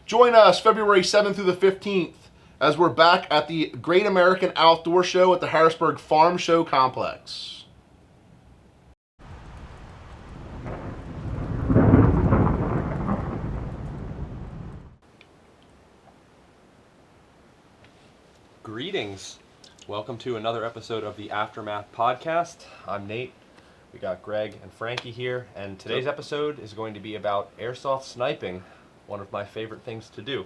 Join us February 7th through the 15th as we're back at the Great American Outdoor Show at the Harrisburg Farm Show Complex. Greetings. Welcome to another episode of the Aftermath Podcast. I'm Nate. We got Greg and Frankie here, and today's episode is going to be about airsoft sniping, one of my favorite things to do.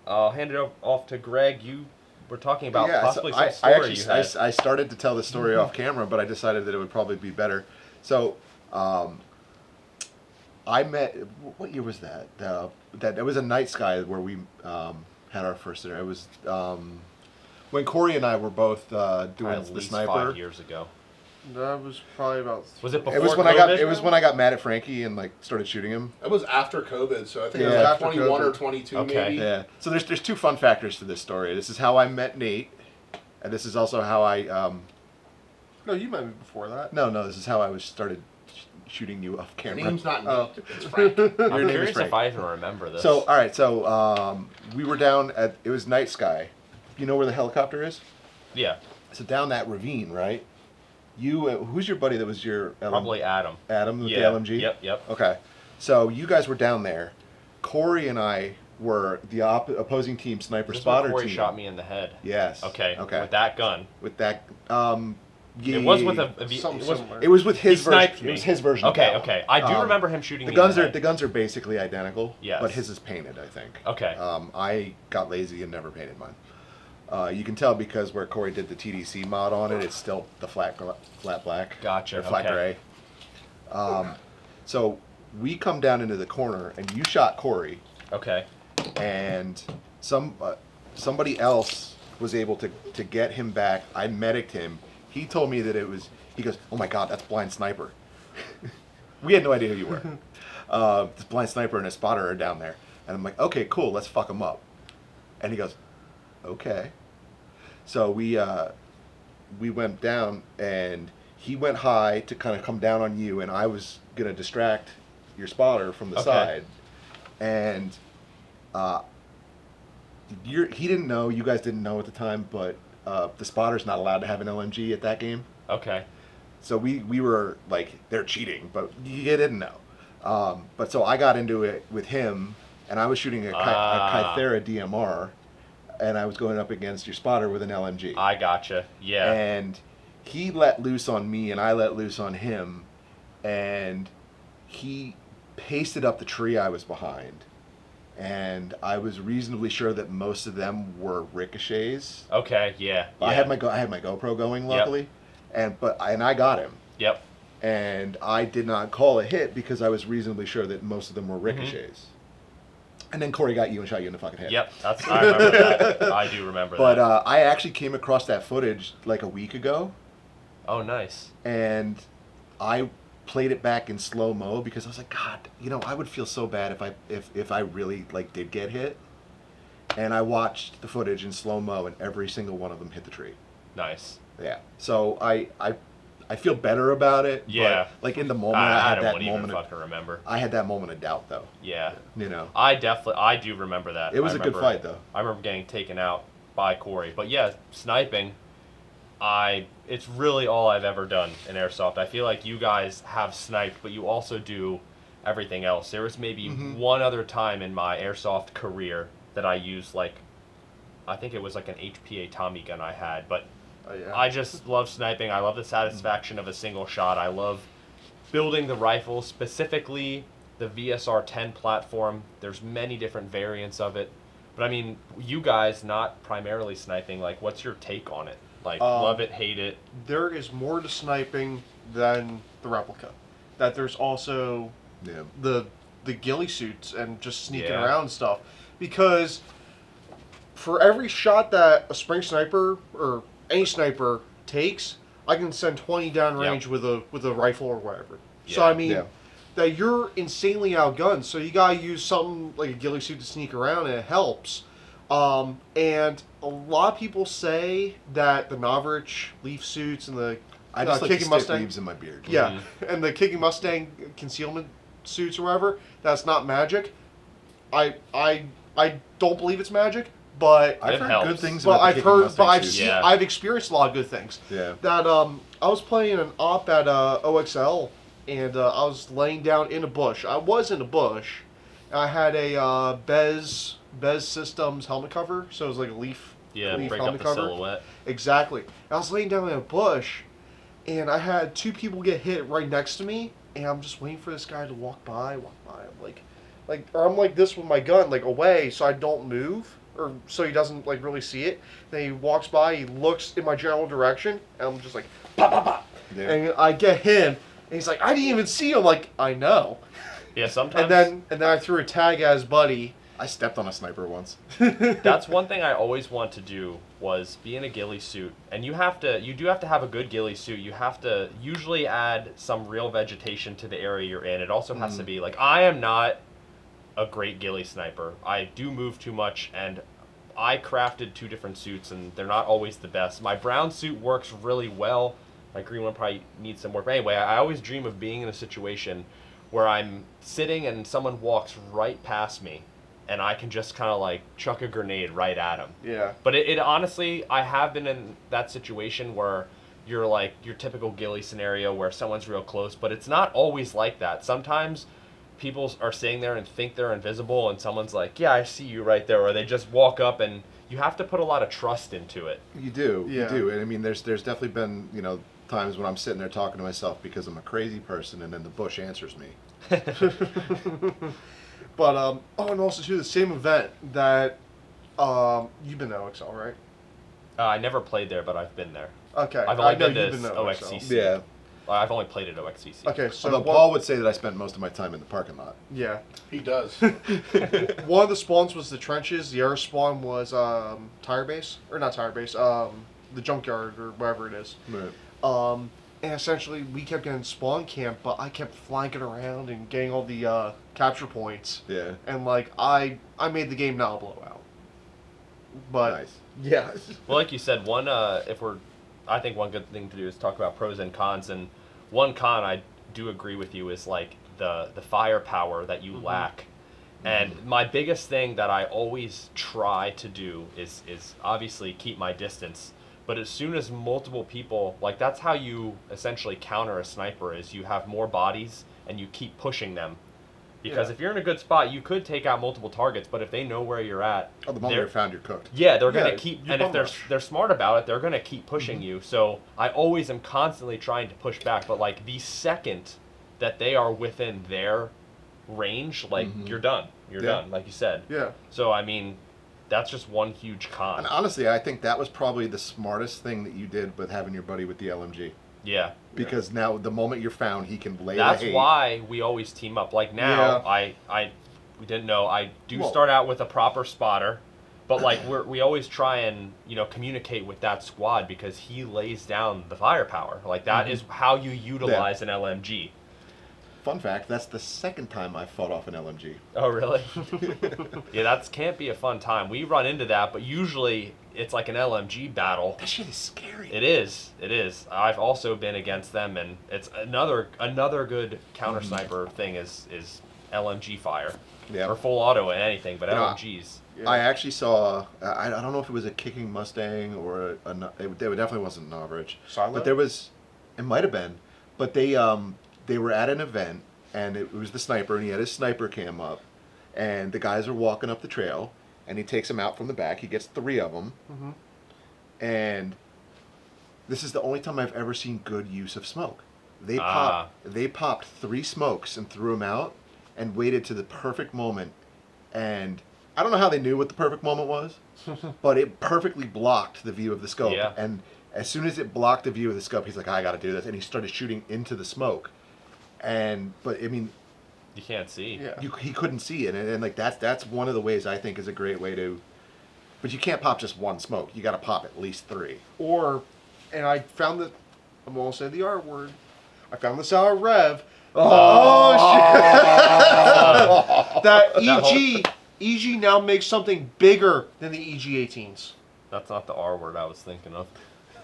I'll hand it off to Greg. You were talking about possibly some story you had. I started to tell the story off camera, but I decided that it would probably be better. So, I met, what year was that? It was a night sky where we had our first dinner. It was when Corey and I were both doing the sniper. 5 years ago. That was probably about. Was it before? It was when COVID? It was when I got mad at Frankie and like started shooting him. It was after COVID, so I think it Yeah. was After 21 or COVID. 22 Okay. maybe. Yeah. So there's two fun factors to this story. This is how I met Nate, and this is also how I No, you met me before that. no, this is how I was started shooting you off Your camera. name's not Nate, Oh. it's Frank. I'm Your name is curious Frank. if I even remember this. So, all right. So, we were down at, it was night sky. You know where the helicopter is? yeah, So down that ravine, right? You, who's your buddy that was your probably Adam. Adam with Yeah. the LMG? Yep. Okay. So you guys were down there. Corey and I were the opposing team sniper This is spotter when Corey team. shot me in the head. Yes. Okay. Okay. With that gun. With that, It was with a Something it was, similar. It was with his He sniped version. me. It was his version. Okay, of okay. I do remember him shooting The me guns in are the the head. guns are basically identical. Yes. But his is painted, I think. Okay. I got lazy and never painted mine. You can tell because where Corey did the TDC mod on it, it's still the flat black. Gotcha, Or flat okay. gray. So we come down into the corner, and you shot Corey, Okay. and somebody else was able to get him back. I mediced him. He told me that it was. He goes, "Oh my God, that's blind sniper." We had no idea who you were. This blind sniper and a spotter are down there, and I'm like, "Okay, cool, let's fuck him up." And he goes, "Okay." So we went down, and he went high to kind of come down on you, and I was gonna distract your spotter from the Okay. side, and he didn't know, you guys didn't know at the time, but the spotter's not allowed to have an LMG at that game. Okay. So we were like, they're cheating, but you didn't know. But so I got into it with him, and I was shooting a Kythera DMR, and I was going up against your spotter with an LMG. I gotcha. Yeah. And he let loose on me, and I let loose on him, and he pasted up the tree I was behind. And I was reasonably sure that most of them were ricochets. Okay. Yeah. I had my GoPro going, luckily, and I got him. Yep. And I did not call a hit because I was reasonably sure that most of them were ricochets. And then Corey got you and shot you in the fucking head. Yep. I remember that. I do remember But that. I actually came across that footage like a week ago, Oh, nice. and I played it back in slow mo because I was like, God, I would feel so bad if I really like did get hit. And I watched the footage in slow mo, and every single one of them hit the tree. Nice. Yeah. So I feel better about it. Yeah. But, like in the moment, I had Adam that wouldn't even moment. fucking remember. I had that moment of doubt, though. Yeah. I do remember that. It was I a good remember- fight, though. I remember getting taken out by Corey. But yeah, sniping, it's really all I've ever done in Airsoft. I feel like you guys have sniped, but you also do everything else. There was maybe one other time in my Airsoft career that I used, I think it was like an HPA Tommy gun I had, but Yeah. I just love sniping. I love the satisfaction of a single shot. I love building the rifle, specifically the VSR-10 platform. There's many different variants of it. But I mean, you guys not primarily sniping, what's your take on it? Love it, hate it? There is more to sniping than the replica. That there's also Yeah. the ghillie suits and just sneaking Yeah. around stuff. Because for every shot that a spring sniper or any sniper takes, I can send 20 downrange with a rifle or whatever. So Yeah. I mean, Yeah. that you're insanely outgunned. So you gotta use something like a ghillie suit to sneak around, and it helps. And a lot of people say that the Novrich leaf suits and the I just like to Kicking stick Mustang, leaves in my beard. yeah, and the Kicking Mustang concealment suits or whatever, that's not magic. I I don't believe it's magic, but I've It heard helps. good things but about the I've kicking heard, Mustang but I've suits. seen, Yeah. I've experienced a lot of good things. Yeah. That I was playing an op at OXL, and I was laying down in a bush. I was in a bush. I had a Bez Systems helmet cover, so it was like a leaf break up helmet the cover. silhouette. Exactly. I was laying down in a bush, and I had two people get hit right next to me, and I'm just waiting for this guy to walk by. I'm or I'm like this with my gun, like away, so I don't move, or so he doesn't like really see it. Then he walks by, he looks in my general direction, and I'm just like, pop, pop, pop. Yeah. And I get him, and he's like, I didn't even see him. Like, I know. Yeah, sometimes. And then I threw a tag at his buddy. I stepped on a sniper once. That's one thing I always want to do was be in a ghillie suit, and you do have to have a good ghillie suit. You have to usually add some real vegetation to the area you're in. It also has to be like, I am not a great ghillie sniper. I do move too much, and I crafted 2 different suits, and they're not always the best. My brown suit works really well. My green one probably needs some work. But anyway, I always dream of being in a situation where I'm sitting and someone walks right past me, and I can just kind of like chuck a grenade right at him. Yeah. But it honestly, I have been in that situation where you're like your typical ghillie scenario where someone's real close, but it's not always like that. Sometimes people are sitting there and think they're invisible, and someone's like, yeah, I see you right there, or they just walk up, and you have to put a lot of trust into it. You do. Yeah. You do. And I mean, there's definitely been, times when I'm sitting there talking to myself because I'm a crazy person, and then the bush answers me. But and also too, the same event that you've been to OXL, right? I never played there, but I've been there. Okay. I've only I know been you've to been to OXCC. Yeah. I've only played at OXCC. Okay, so Although Paul would say that I spent most of my time in the parking lot. yeah. He does. One of the spawns was the trenches. The other spawn was tire base, or not tire base, the junkyard or wherever it is. Right. And essentially we kept getting spawn camp, but I kept flanking around and getting all the capture points. Yeah. And like I made the game not a blowout. But Nice. yeah. Well, like you said, I think one good thing to do is talk about pros and cons. And one con I do agree with you is like the firepower that you lack. And my biggest thing that I always try to do is obviously keep my distance. But as soon as multiple people, like that's how you essentially counter a sniper, is you have more bodies and you keep pushing them. Because Yeah. if you're in a good spot, you could take out multiple targets, but if they know where you're at, Oh, the moment they're- you're found, you're cooked. yeah, they're Yeah, gonna keep, you and if bum they're rush. they're smart about it, they're gonna keep pushing you. So I always am constantly trying to push back, but like the second that they are within their range, like you're done, you're Yeah. done, like you said. Yeah. So I mean, that's just one huge con. And honestly, I think that was probably the smartest thing that you did with having your buddy with the LMG. Yeah, Because now, the moment you're found, he can lay that's the hate. why we always team up. Like now, Yeah. we didn't know. I do Well- start out with a proper spotter, but like we always try and communicate with that squad because he lays down the firepower. Like that is how you utilize an LMG. Fun fact, that's the second time I've fought off an LMG. Oh really? Yeah, that can't be a fun time. We run into that, but usually it's like an LMG battle. That shit is scary. It is. It is. I've also been against them, and it's another good counter sniper thing is LMG fire. Yeah. Or full auto and anything, but You know, LMGs. Yeah. I actually saw, I don't know if it was a kicking Mustang or it definitely wasn't an average. Silo? But it might have been, but they were at an event, and it was the sniper, and he had his sniper cam up, and the guys are walking up the trail, and he takes them out from the back. He gets 3 of them, and this is the only time I've ever seen good use of smoke. They popped 3 smokes and threw them out, and waited to the perfect moment, and I don't know how they knew what the perfect moment was, but it perfectly blocked the view of the scope. Yeah. And as soon as it blocked the view of the scope, he's like, I got to do this, and he started shooting into the smoke. But I mean, You can't see. Yeah. he couldn't see it, and like that's one of the ways I think is a great way to. But you can't pop just 1 smoke. You got to pop at least 3. And I found that, I'm going to say the R word, I found this out at Rev. That EG now makes something bigger than the EG-18s. That's not the R word I was thinking of.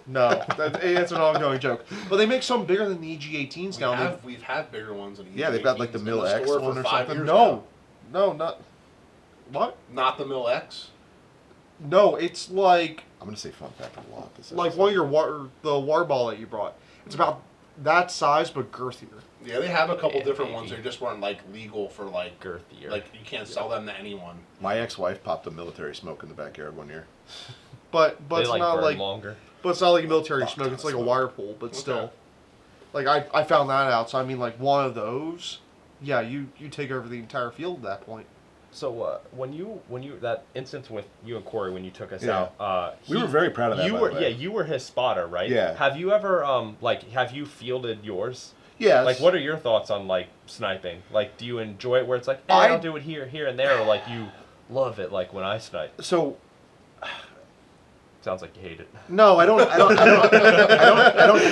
No, that's an ongoing joke. But they make something bigger than the EG-18s now. We've had bigger ones. Than Yeah, they've got, like, the EG-18s Mil in X store one for or 5 something. years No, now. no, not. What? Not the Mill X. No, it's like I'm gonna say fun fact a lot. This one of your the water ball that you brought. It's about that size but girthier. Yeah, they have a couple Yeah, different maybe. ones. They just weren't like legal for like Girthier. Like you can't sell them to anyone. My ex-wife popped a military smoke in the backyard one year. But they it's not burn like longer. but it's not like a military Fuck, smoke. It's like a smoke. wire pool, but Okay. still. Like I found that out. So I mean, like one of those. Yeah, you take over the entire field at that point. So when you that instance with you and Corey when you took us Yeah. out, We were very proud of that, You by were the way. you were his spotter, right? Yeah. Have you ever have you fielded yours? Yes. Like, what are your thoughts on like sniping? Like, do you enjoy it where it's like, I'll do it here and there, or like you love it like when I snipe? So Sounds like you hate it. no, I don't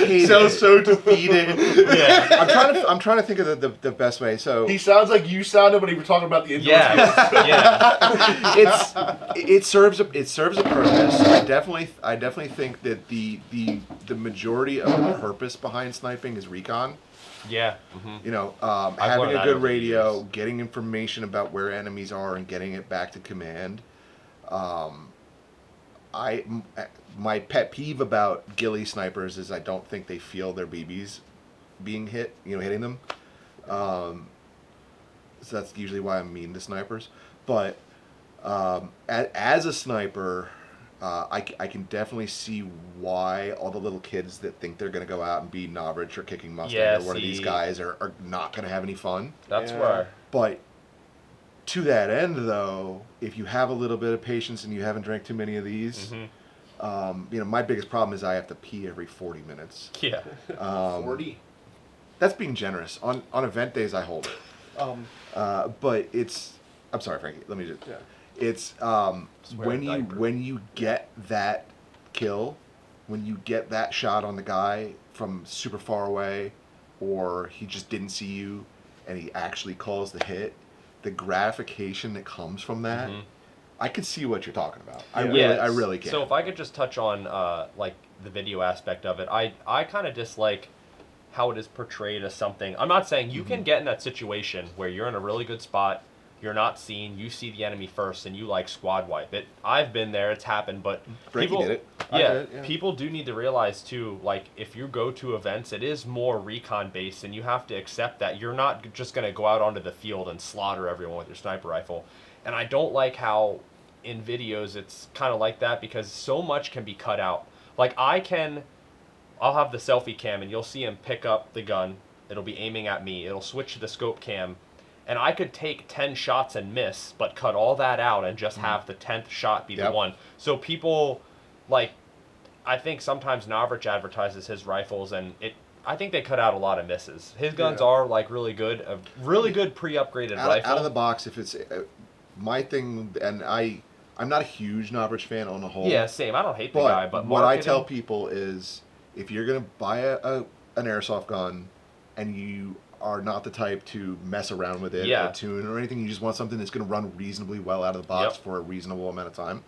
hate Sounds it. so defeated. Yeah. I'm trying to think of the best way. So He sounds like you sounded when he was talking about the indoor Yeah. Yeah. it serves a purpose. I definitely think that the majority of the purpose behind sniping is recon. Yeah. Mm-hmm. You know, I've having learned a that good over the radio, years. getting information about where enemies are, and getting it back to command. My pet peeve about ghillie snipers is I don't think they feel their BBs being hit, hitting them. So that's usually why I'm mean to snipers. But as a sniper, I can definitely see why all the little kids that think they're going to go out and be Novrich or Kicking Mustang Yeah, or one of these see. guys are not going to have any fun. That's Yeah. where. But to that end, though, if you have a little bit of patience and you haven't drank too many of these, my biggest problem is I have to pee every 40 minutes. Yeah. 40. That's being generous. On event days, I hold it. But it's. I'm sorry, Frankie. Let me just. Yeah. It's Swear when diaper. you get that kill, when you get that shot on the guy from super far away, or he just didn't see you, and he actually calls the hit. The gratification that comes from that, I can see what you're talking about. I really can. So if I could just touch on like the video aspect of it, I kind of dislike how it is portrayed as something. I'm not saying you can get in that situation where you're in a really good spot, you're not seen, you see the enemy first, and you like squad wipe it. I've been there, it's happened, but Frankie people did it. I Yeah, did, yeah. people do need to realize too, like if you go to events, it is more recon based, and you have to accept that you're not just gonna go out onto the field and slaughter everyone with your sniper rifle. And I don't like how in videos it's kind of like that because so much can be cut out. Like I'll have the selfie cam and you'll see him pick up the gun. It'll be aiming at me. It'll switch to the scope cam. And I could take 10 shots and miss, but cut all that out and just have the 10th shot be the Yep. one. So people, like, I think sometimes Novrich advertises his rifles, and I think they cut out a lot of misses. His guns Yeah. are, like, really good. A really good pre-upgraded rifle. Out of the box, if it's my thing, and I'm not a huge Novrich fan on the whole. Yeah, same. I don't hate the But guy, but what I marketing- tell people is, if you're gonna buy an airsoft gun, and you are not the type to mess around with it Yeah. or tune or anything, you just want something that's gonna run reasonably well out of the box Yep. for a reasonable amount of time.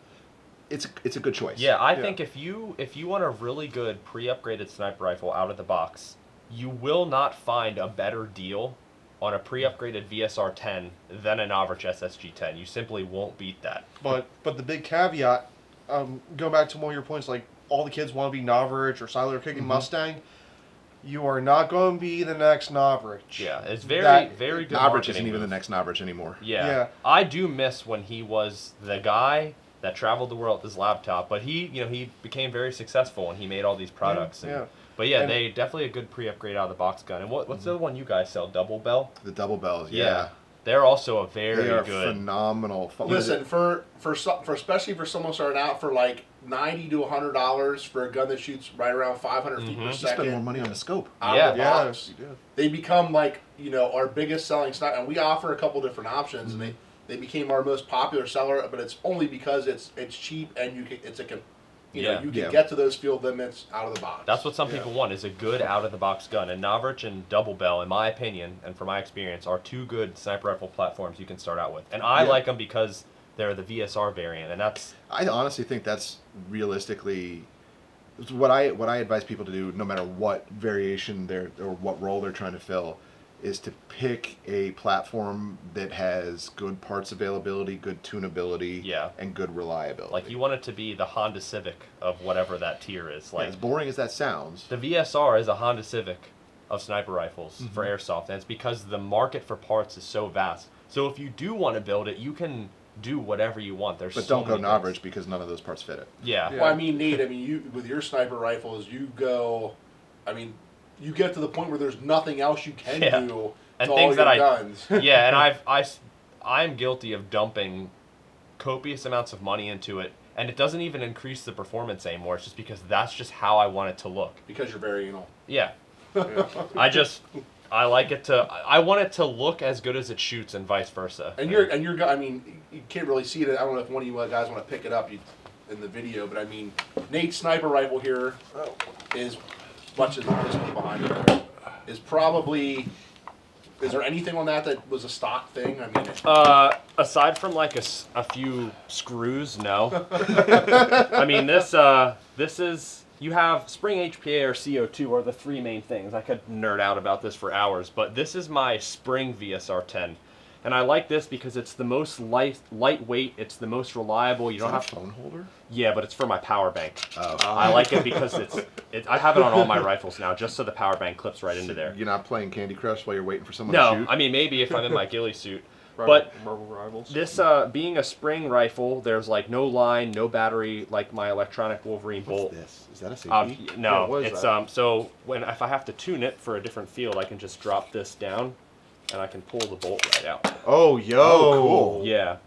It's a good choice. Yeah, I Yeah. think if you want a really good pre-upgraded sniper rifle out of the box, you will not find a better deal on a pre-upgraded VSR 10 than a Novrich SSG 10. You simply won't beat that. But the big caveat, going back to one of your points, like all the kids want to be Novrich or Siler or Kicking Mustang. You are not going to be the next Novrich. Yeah, it's very That- very good. Novrich marketing isn't even move. the next Novrich anymore. Yeah. Yeah. I do miss when he was the guy that traveled the world with his laptop, but he became very successful and he made all these products. Yeah. But yeah, And- they definitely a good pre-upgrade out of the box gun. And what's the other one you guys sell? Double Bell? The double bells, yeah. They're also a very They are good. phenomenal. Listen, for especially for someone starting out, for like $90 to $100 for a gun that shoots right around 500 feet per you spend more second money on the scope. out Yeah. of the box, Yes, you do. they become like our biggest selling sniper. And we offer a couple different options, and they became our most popular seller. But it's only because it's cheap and you can Yeah. you can Yeah. get to those field limits out of the box. That's what some Yeah. people want is a good out-of-the-box gun. And Novrich and Double Bell, in my opinion, and from my experience, are two good sniper rifle platforms you can start out with. And I Yeah. like them because they're the VSR variant, and that's I honestly think that's realistically what I advise people to do, no matter what variation or what role they're trying to fill, is to pick a platform that has good parts availability, good tunability, Yeah. and good reliability. Like you want it to be the Honda Civic of whatever that tier is. Like as boring as that sounds. the VSR is a Honda Civic of sniper rifles for airsoft, and it's because the market for parts is so vast. So if you do want to build it, you can do whatever you want. There's But so don't go many Novrich things. because none of those parts fit it. Yeah. Yeah. Well, I mean, Nate, you with your sniper rifles, you go. I mean, you get to the point where there's nothing else you can Yeah. do And to things all that your I- guns. Yeah, and I'm guilty of dumping copious amounts of money into it, and it doesn't even increase the performance anymore. It's just because that's just how I want it to look. Because you're very anal. Yeah. Yeah. I like it to. I want it to look as good as it shoots, and vice versa. And your I mean, you can't really see it. I don't know if one of you guys want to pick it up in the video, but I mean, Nate's sniper rifle here is much as this one behind it there, is probably. Is there anything on that was a stock thing? I mean, Aside from like a few screws, no. I mean this is. You have spring HPA or CO2 are the three main things. I could nerd out about this for hours, but this is my spring VSR-10. And I like this because it's the most lightweight, it's the most reliable. You Is don't that have a phone holder? Yeah, but it's for my power bank. Oh. I like it because I have it on all my rifles now, just so the power bank clips right into there. You're not playing Candy Crush while you're waiting for someone to No, shoot? I mean maybe if I'm in my ghillie suit. But Marvel Rivals. this being a spring rifle, there's like no line, no battery, like my electronic Wolverine What's bolt. this? Is that a safety? No, Yeah, what is it's that? so if I have to tune it for a different field, I can just drop this down, and I can pull the bolt right out. Oh, yo. Oh, cool. Yeah,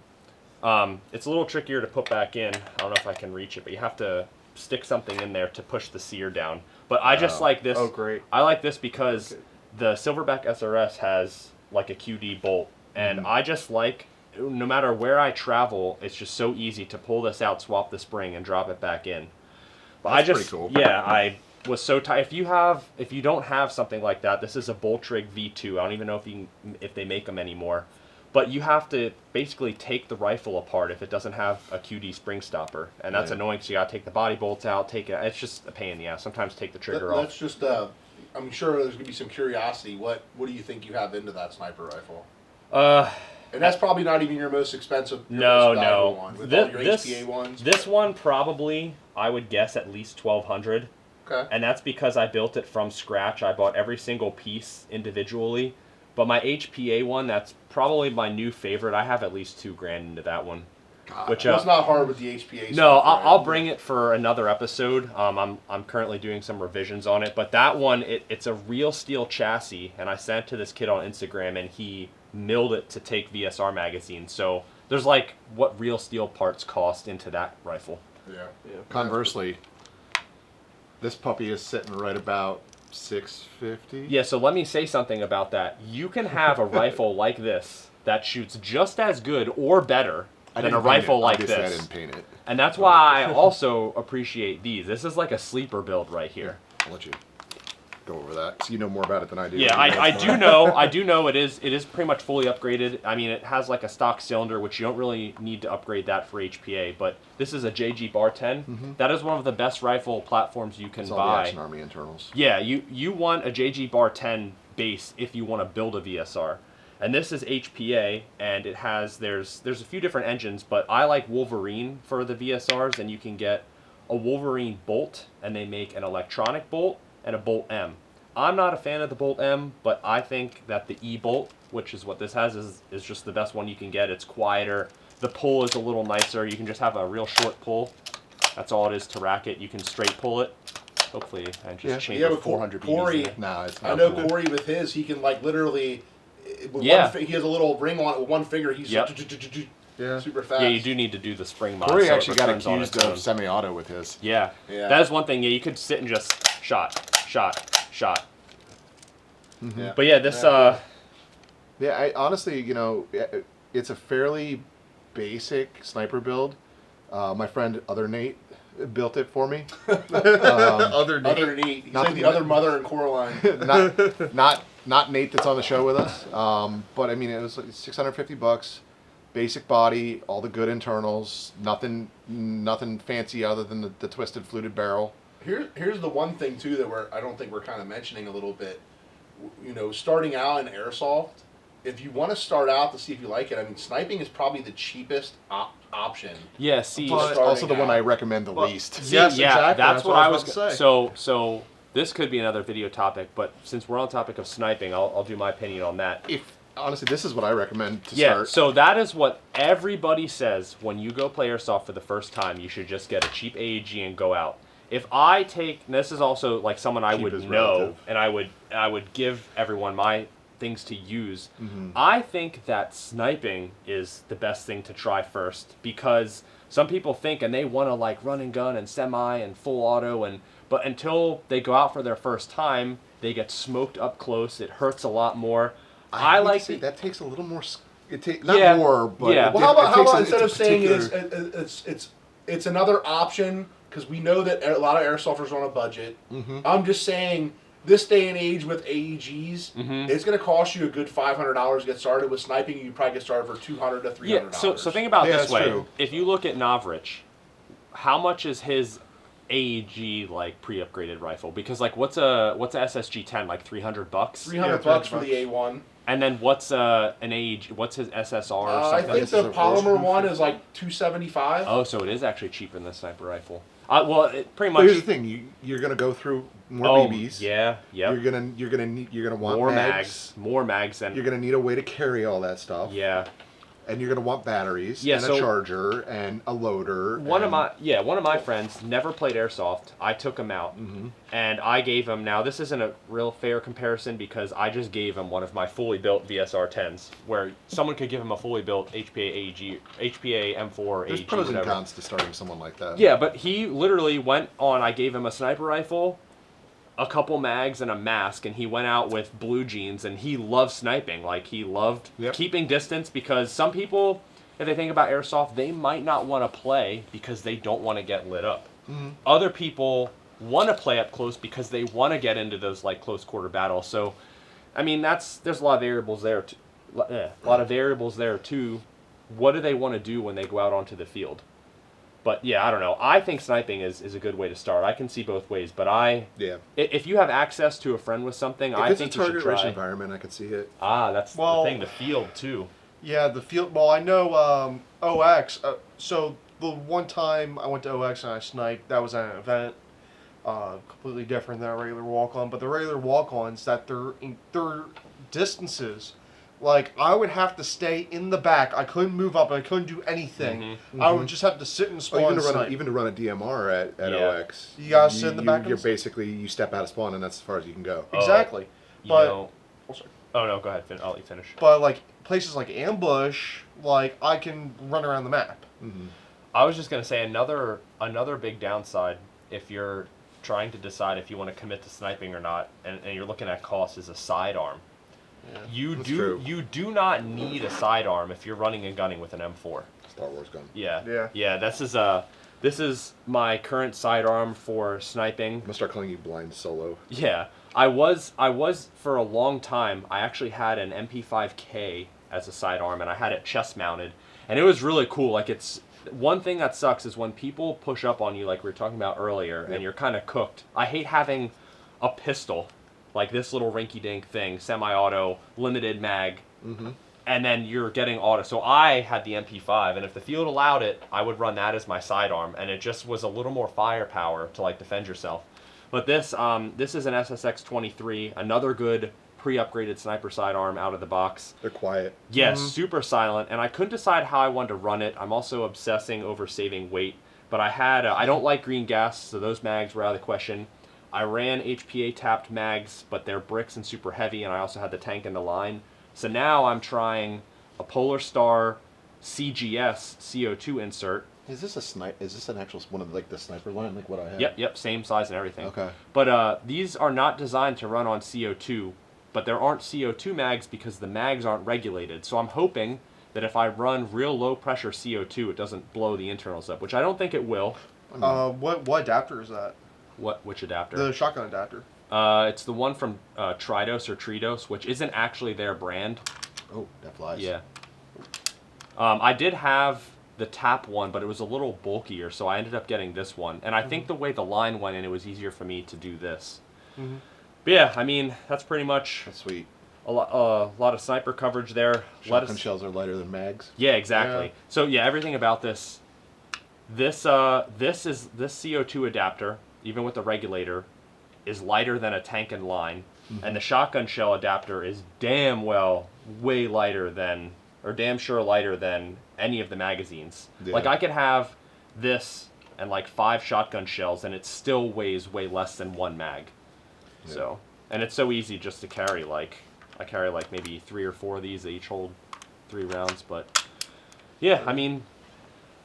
it's a little trickier to put back in. I don't know if I can reach it, but you have to stick something in there to push the sear down. But I just like this. Oh, great. I like this because the Silverback SRS has like a QD bolt, and I just like. No matter where I travel, it's just so easy to pull this out, swap the spring, and drop it back in. But That's I just, pretty cool. yeah, I was so tired. If you don't have something like that, this is a Boltrig V2. I don't even know if they make them anymore. But you have to basically take the rifle apart if it doesn't have a QD spring stopper, and that's Yeah. annoying. So you gotta take the body bolts out, take it. It's just a pain in the ass. Sometimes take the trigger off. That's just. I'm sure there's gonna be some curiosity. What do you think you have into that sniper rifle? And that's probably not even your most expensive. Your most valuable one, with all your HPA ones. This one probably, I would guess, at least 1,200. Okay. And that's because I built it from scratch. I bought every single piece individually. But my HPA one, that's probably my new favorite. I have at least $2,000 into that one. God. Which Well, it's not hard with the HPA. no, stuff, right? I'll bring it for another episode. I'm currently doing some revisions on it, but that one it's a real steel chassis, and I sent it to this kid on Instagram, and he milled it to take VSR magazines. So there's like what real steel parts cost into that rifle. Yeah. Conversely, this puppy is sitting right about $650. Yeah, so let me say something about that. You can have a rifle like this that shoots just as good or better I than a didn't paint rifle it. like Obviously, I this. didn't paint it. And that's why I also appreciate these. This is like a sleeper build right here. I'll let you go over that. So you know more about it than I do. Yeah, I do know it is pretty much fully upgraded. I mean, it has like a stock cylinder, which you don't really need to upgrade that for HPA, but this is a JG Bar 10. That is one of the best rifle platforms you can It's all the buy. Action Army internals. Yeah, you want a JG Bar 10 base if you want to build a VSR. And this is HPA, and it has, there's a few different engines, but I like Wolverine for the VSRs, and you can get a Wolverine bolt, and they make an electronic bolt and a Bolt M. I'm not a fan of the Bolt M, but I think that the E-bolt, which is what this has, is just the best one you can get. It's quieter. The pull is a little nicer. You can just have a real short pull. That's all it is to rack it. You can straight pull it. Hopefully, I just Yeah. changed Yeah, the but 400 Corey- BBs. No, it's I not. know cool. Corey with his, he can like literally. With Yeah. he has a little ring on it with one finger. He's Yep. Yeah. super fast. Yeah, you do need to do the spring mod. Corey so it actually got returns on accused its of own. semi-auto with his. Yeah. Yeah. That is one thing. Yeah, you could sit and just shot. Yeah. But yeah, this Yeah, I honestly, it's a fairly basic sniper build. My friend Other Nate built it for me. Other Nate. Other Nate. He's Not like the- the other mother in Coraline. not Nate that's on the show with us. But I mean, it was like $650. Basic body, all the good internals, nothing fancy other than the twisted fluted barrel. Here's the one thing too that I don't think we're kind of mentioning a little bit. starting out in airsoft, if you want to start out to see if you like it, I mean, sniping is probably the cheapest option. Yeah, see, But- It's also the one I out. recommend the But- least. see, Yes, yeah, exactly. that's what I was about to say. So this could be another video topic, but since we're on topic of sniping, I'll do my opinion on that. Honestly, this is what I recommend to Yeah, start. so that is what everybody says when you go play airsoft for the first time. You should just get a cheap AEG and go out. If I take, and this is also like someone I Cheap would is know, relative. and I would give everyone my things to use. Mm-hmm. I think that sniping is the best thing to try first, because some people think and they want to like run and gun and semi and full auto, but until they go out for their first time, they get smoked up close. It hurts a lot more. I hate to like say, the, that takes a little more. Not Yeah. more, but Yeah. Well, how it takes about a- instead of it's a saying particular- it's another option, because we know that a lot of airsofters are on a budget. Mm-hmm. I'm just saying, this day and age with AEGs, Mhm. it's going to cost you a good $500 to get started. With sniping, you probably get started for $200 to $300. So think about it Yeah, this that's way. true. If you look at Navrich, how much is his AEG like pre-upgraded rifle? Because like what's a SSG 10 like $300? $300 Yeah, for the A1. And then what's an AEG? What's his SSR or I something? think This the is a polymer roast one beef. is like $275. Oh, so it is actually cheaper than the sniper rifle. Well, it pretty But much. here's the thing: you're gonna go through more Oh, BBs. yeah, yep. You're gonna want More mags. more mags, and You're gonna need a way to carry all that stuff. yeah. And you're gonna want batteries Yeah, and so- a charger and a loader. One of and- my friends never played airsoft. I took him out, Mhm. and I gave him. Now this isn't a real fair comparison because I just gave him one of my fully built VSR 10s, where someone could give him a fully built HPA AEG, HPA M4 There's AEG, pros and whatever. cons to starting someone like that. Yeah, but he literally went on. I gave him a sniper rifle, a couple mags, and a mask, and he went out with blue jeans, and he loved sniping. Like he loved Yep. keeping distance, because some people, if they think about airsoft, they might not want to play because they don't want to get lit up. Mhm. Other people want to play up close because they want to get into those like close quarter battles. So, I mean, there's a lot of variables there. A lot of variables there too. What do they want to do when they go out onto the field? But yeah, I don't know. I think sniping is a good way to start. I can see both ways, but Yeah. if you have access to a friend with something, If I it's think a you should target-rich try. environment, I could see it. That's Well- the thing. The field too. Yeah, the field. Well, I know OX. So the one time I went to OX and I sniped, that was at an event, completely different than a regular walk-on. But the regular walk-ons, that their distances, like I would have to stay in the back. I couldn't move up. I couldn't do anything. I would just have to sit and Oh, spawn. even to and run snipe. even to run a DMR at Yeah. OX, You gotta sit in the back and You're s- basically you step out of spawn and that's as far as you can go. Exactly. You But know. oh, sorry. Oh no, go ahead. I'll let you finish. But like places like ambush, like I can run around the map. Mm-hmm. I was just gonna say another big downside if you're trying to decide if you want to commit to sniping or not, and you're looking at cost, is a sidearm. Yeah. That's true. You do not need a sidearm if you're running and gunning with an M4. Star Wars gun. Yeah. This is my current sidearm for sniping. I'm gonna start calling you Blind Solo. Yeah, I was for a long time. I actually had an MP5K as a sidearm, and I had it chest mounted, and it was really cool. Like it's one thing that sucks is when people push up on you, like we were talking about earlier, Yep. and you're kind of cooked. I hate having a pistol, like this little rinky-dink thing, semi-auto, limited mag, Mm-hmm. and then you're getting auto. So I had the MP5, and if the field allowed it, I would run that as my sidearm, and it just was a little more firepower to like defend yourself. But this is an SSX 23, another good pre-upgraded sniper sidearm out of the box. They're quiet. Yes, super silent, and I couldn't decide how I wanted to run it. I'm also obsessing over saving weight, but I don't like green gas, so those mags were out of the question. I ran HPA tapped mags, but they're bricks and super heavy, and I also had the tank in the line. So now I'm trying a Polar Star CGS CO2 insert. Is this an actual one of like the sniper line, like what I have? Yep, same size and everything. Okay. But these are not designed to run on CO2, but there aren't CO2 mags because the mags aren't regulated. So I'm hoping that if I run real low pressure CO2, it doesn't blow the internals up, which I don't think it will. What adapter is that? Which adapter? The shotgun adapter. It's the one from Tridos or Tridos, which isn't actually their brand. Oh, that flies. Yeah. I did have the tap one, but it was a little bulkier, so I ended up getting this one. And I think the way the line went in, it was easier for me to do this. But yeah, I mean, that's pretty much That's sweet. a lot of sniper coverage there. Shotgun shells are lighter than mags. Yeah, exactly. Yeah. So yeah, everything about this CO2 adapter, even with the regulator, is lighter than a tank and line, and the shotgun shell adapter is damn well way lighter than, or damn sure lighter than any of the magazines. Yeah. Like I could have this and like 5 shotgun shells, and it still weighs way less than 1 mag. Yeah. So, and it's so easy just to carry. Like I carry like maybe 3 or 4 of these. They each hold 3 rounds, but yeah, I mean.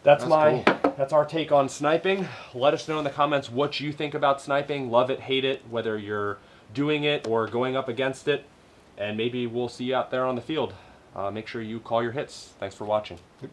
That's cool. That's our take on sniping. Let us know in the comments what you think about sniping. Love it, hate it, whether you're doing it or going up against it. And maybe we'll see you out there on the field. Make sure you call your hits. Thanks for watching. Yep.